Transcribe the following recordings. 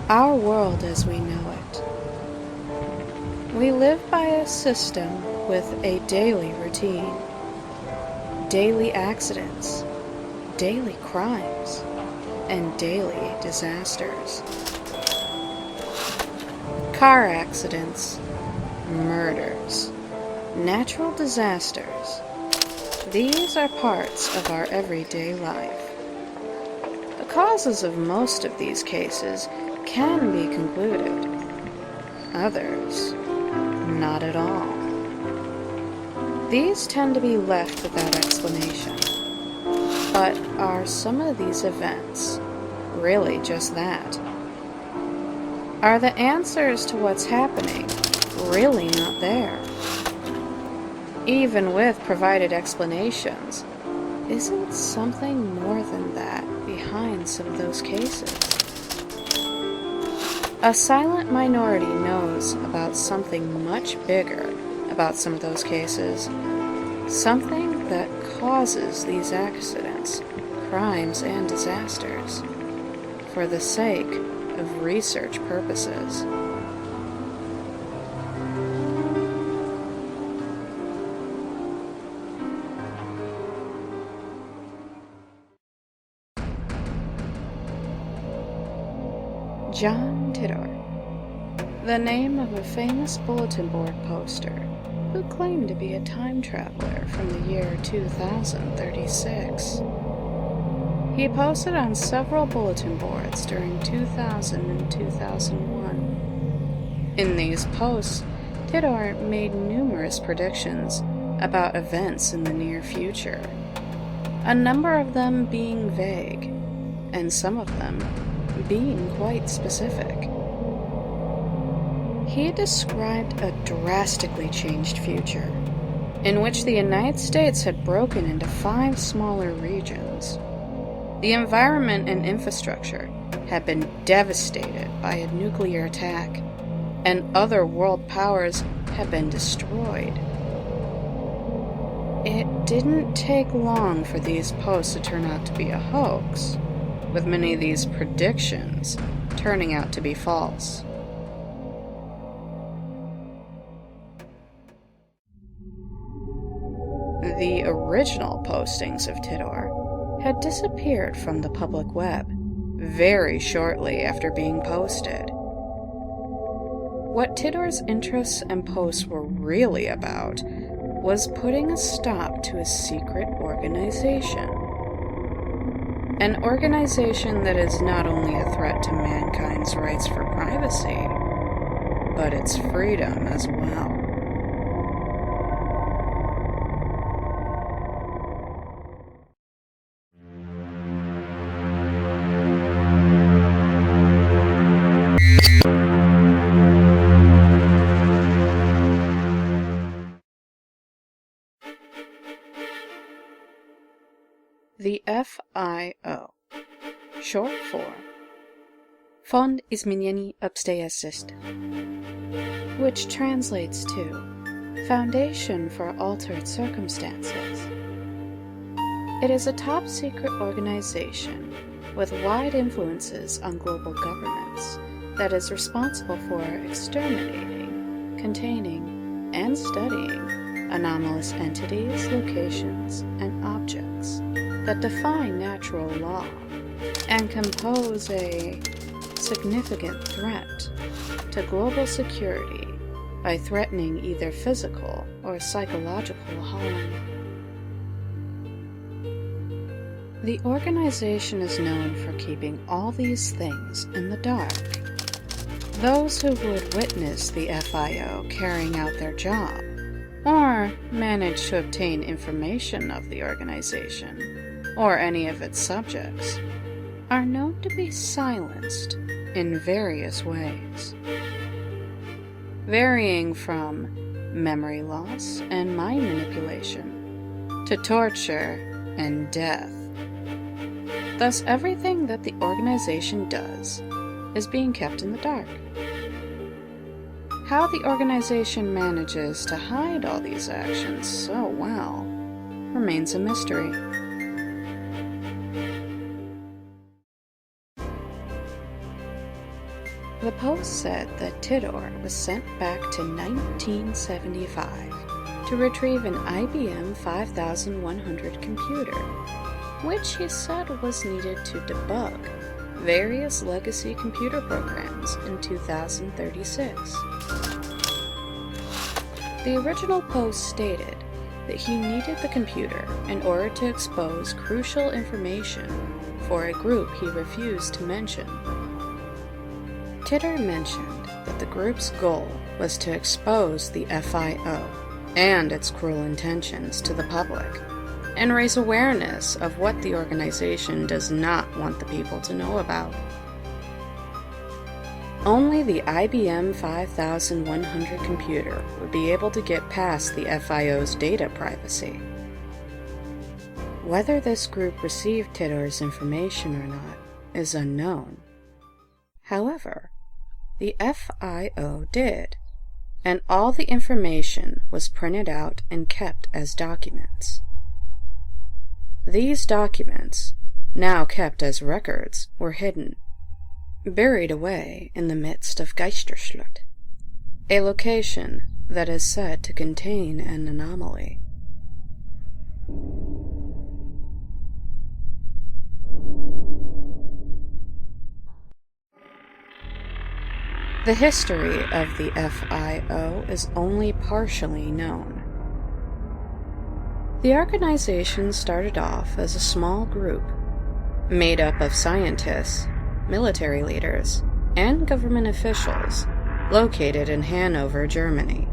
Our world as we know it. We live by a system with a daily routine, daily accidents, daily crimes, and daily disasters. Car accidents, murders, natural disasters. These are parts of our everyday life. The causes of most of these cases can be concluded. Others, not at all. These tend to be left without explanation. But are some of these events really just that? Are the answers to what's happening really not there? Even with provided explanations, isn't something more than that behind some of those cases? A silent minority knows about something much bigger about some of those cases, something that causes these accidents, crimes, and disasters, for the sake of research purposes. John Tidor, the name of a famous bulletin board poster who claimed to be a time traveler from the year 2036. He posted on several bulletin boards during 2000 and 2001. In these posts, Tidor made numerous predictions about events in the near future, a number of them being vague, and some of them being quite specific. He described a drastically changed future, in which the United States had broken into 5 smaller regions. The environment and infrastructure had been devastated by a nuclear attack, and other world powers had been destroyed. It didn't take long for these posts to turn out to be a hoax, with many of these predictions turning out to be false. The original postings of Tidor had disappeared from the public web very shortly after being posted. What Tidor's interests and posts were really about was putting a stop to a secret organization. An organization that is not only a threat to mankind's rights for privacy, but its freedom as well. The FIO, short for Fond Izmienieni Obstayacyst, which translates to Foundation for Altered Circumstances. It is a top-secret organization with wide influences on global governments that is responsible for exterminating, containing, and studying anomalous entities, locations, and objects that defy natural law and can pose a significant threat to global security by threatening either physical or psychological harm. The organization is known for keeping all these things in the dark. Those who would witness the FIO carrying out their job, or manage to obtain information of the organization, or any of its subjects, are known to be silenced in various ways, varying from memory loss and mind manipulation to torture and death. Thus, everything that the organization does is being kept in the dark. How the organization manages to hide all these actions so well remains a mystery. The Post said that Tidor was sent back to 1975 to retrieve an IBM 5100 computer, which he said was needed to debug various legacy computer programs in 2036. The original Post stated that he needed the computer in order to expose crucial information for a group he refused to mention. Tidor mentioned that the group's goal was to expose the FIO and its cruel intentions to the public, and raise awareness of what the organization does not want the people to know about. Only the IBM 5100 computer would be able to get past the FIO's data privacy. Whether this group received Tidor's information or not is unknown. However, the FIO did, and all the information was printed out and kept as documents. These documents, now kept as records, were hidden, buried away in the midst of Geisterslut, a location that is said to contain an anomaly. The history of the FIO is only partially known. The organization started off as a small group made up of scientists, military leaders, and government officials located in Hanover, Germany.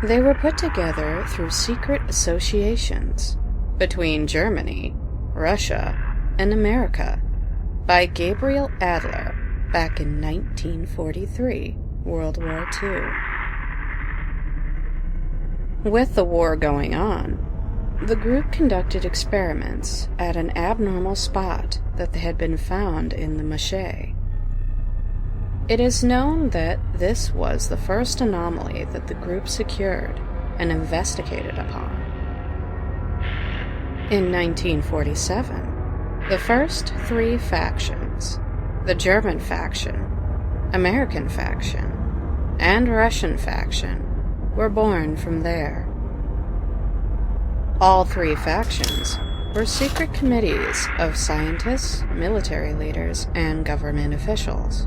They were put together through secret associations between Germany, Russia, and America by Gabriel Adler back in 1943, World War II. With the war going on, the group conducted experiments at an abnormal spot that had been found in the Mache. It is known that this was the first anomaly that the group secured and investigated upon. In 1947, the first three factions, the German faction, American faction, and Russian faction, were born from there. All three factions were secret committees of scientists, military leaders, and government officials.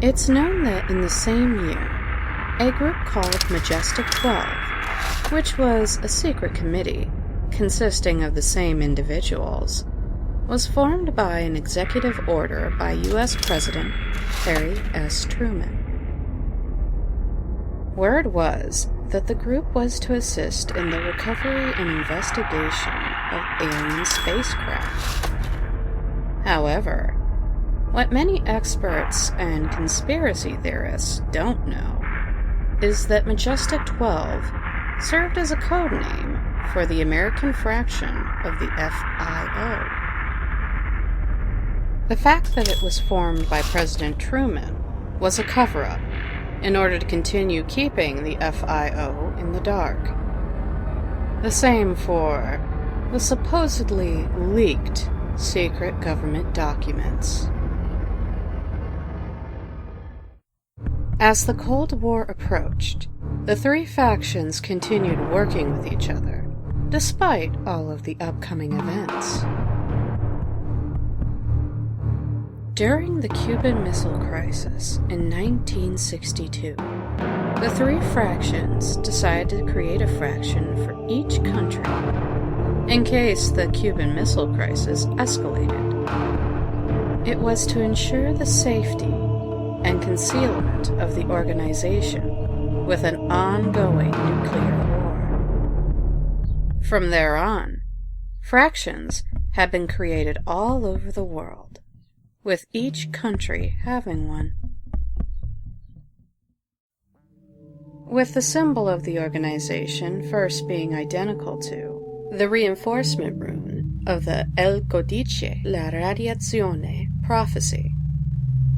It's known that in the same year, a group called Majestic 12, which was a secret committee consisting of the same individuals, was formed by an executive order by U.S. President Harry S. Truman. Word was that the group was to assist in the recovery and investigation of alien spacecraft. However, what many experts and conspiracy theorists don't know is that Majestic 12 served as a code name for the American fraction of the FIO. The fact that it was formed by President Truman was a cover-up in order to continue keeping the FIO in the dark. The same for the supposedly leaked secret government documents. As the Cold War approached, the three factions continued working with each other, despite all of the upcoming events. During the Cuban Missile Crisis in 1962, the three fractions decided to create a fraction for each country in case the Cuban Missile Crisis escalated. It was to ensure the safety and concealment of the organization with an ongoing nuclear war. From there on, fractions have been created all over the world, with each country having one. With the symbol of the organization first being identical to the reinforcement rune of the El Codice la Radiazione prophecy,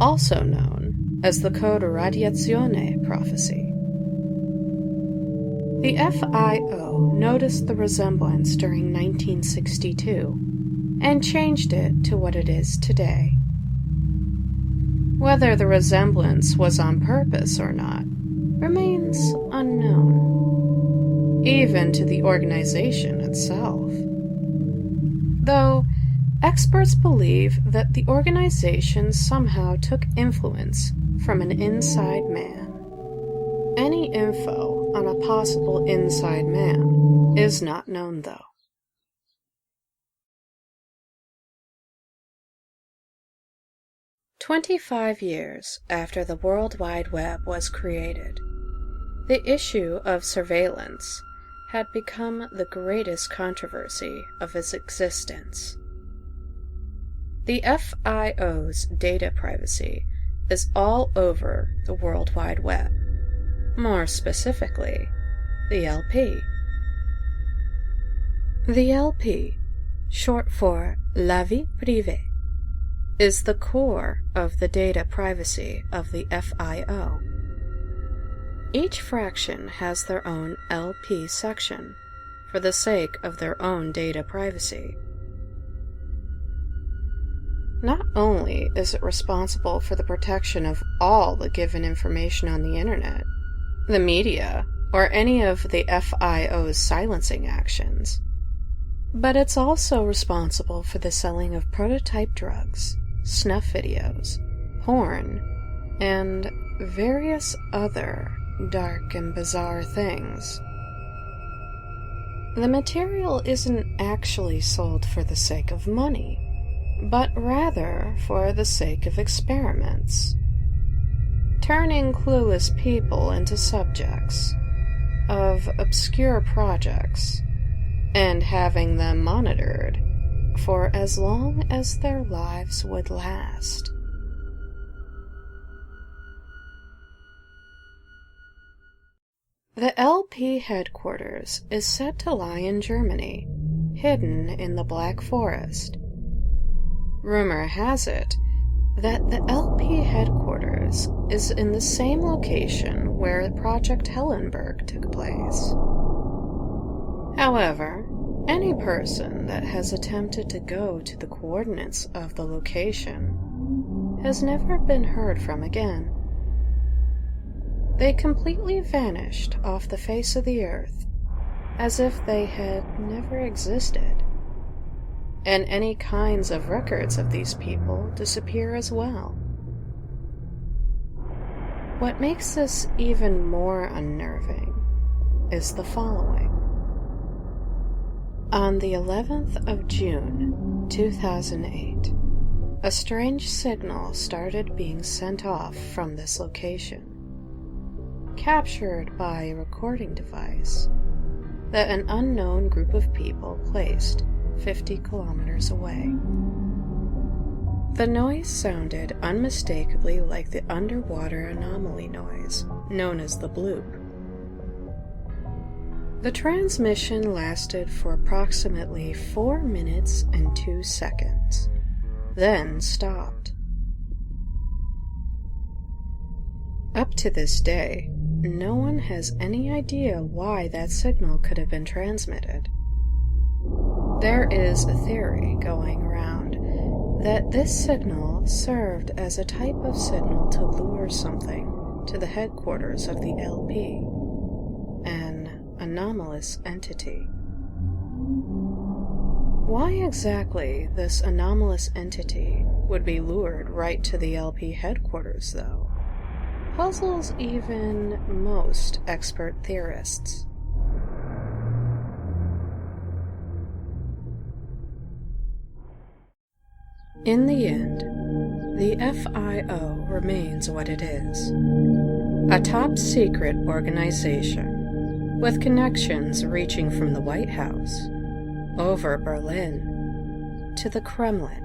also known as the Code Radiazione prophecy. The FIO noticed the resemblance during 1962 and changed it to what it is today. Whether the resemblance was on purpose or not remains unknown, even to the organization itself. Though experts believe that the organization somehow took influence from an inside man. Any info on a possible inside man is not known, though. "25 years after the World Wide Web was created, the issue of surveillance had become the greatest controversy of its existence. The FIO's data privacy is all over the World Wide Web, more specifically, the LP. The LP, short for La Vie Privée, is the core of the data privacy of the FIO. Each fraction has their own LP section for the sake of their own data privacy. Not only is it responsible for the protection of all the given information on the internet, the media, or any of the FIO's silencing actions, but it's also responsible for the selling of prototype drugs, snuff videos, porn, and various other dark and bizarre things. The material isn't actually sold for the sake of money, but rather for the sake of experiments, turning clueless people into subjects of obscure projects and having them monitored for as long as their lives would last. The LP headquarters is said to lie in Germany, hidden in the Black Forest. Rumor has it that the LP headquarters is in the same location where Project Hellenberg took place. However, any person that has attempted to go to the coordinates of the location has never been heard from again. They completely vanished off the face of the earth, as if they had never existed. And any kinds of records of these people disappear as well. What makes this even more unnerving is the following. On the 11th of June, 2008, a strange signal started being sent off from this location, captured by a recording device that an unknown group of people placed 50 kilometers away. The noise sounded unmistakably like the underwater anomaly noise known as the bloop. The transmission lasted for approximately 4 minutes and 2 seconds, then stopped. Up to this day, no one has any idea why that signal could have been transmitted. There is a theory going around that this signal served as a type of signal to lure something to the headquarters of the LP, an anomalous entity. Why exactly this anomalous entity would be lured right to the LP headquarters, though, puzzles even most expert theorists. In the end, the FIO remains what it is, a top-secret organization with connections reaching from the White House, over Berlin, to the Kremlin,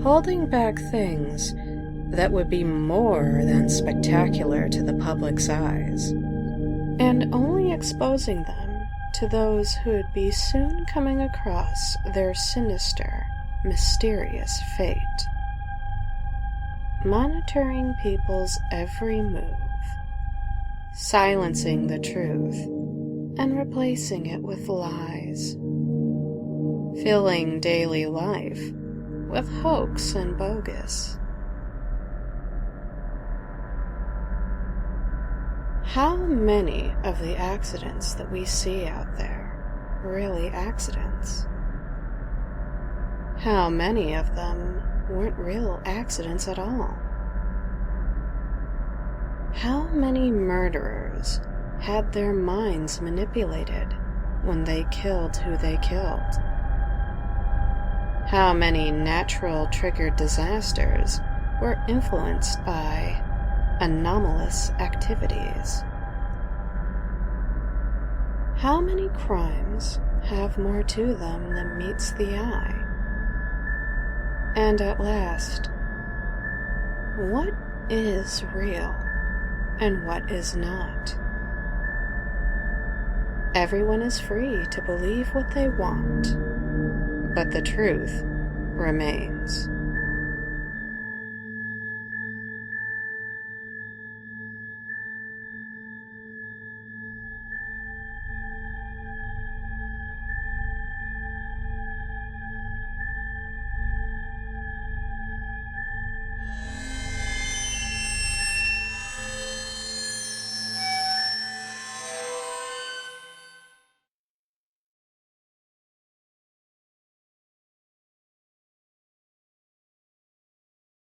holding back things that would be more than spectacular to the public's eyes, and only exposing them to those who would be soon coming across their sinister, mysterious fate. Monitoring people's every move, silencing the truth, and replacing it with lies, filling daily life with hoax and bogus, How many of the accidents that we see out there are really accidents? How many of them weren't real accidents at all? How many murderers had their minds manipulated when they killed who they killed? How many natural triggered disasters were influenced by anomalous activities? How many crimes have more to them than meets the eye? And at last, what is real and what is not? Everyone is free to believe what they want, but the truth remains.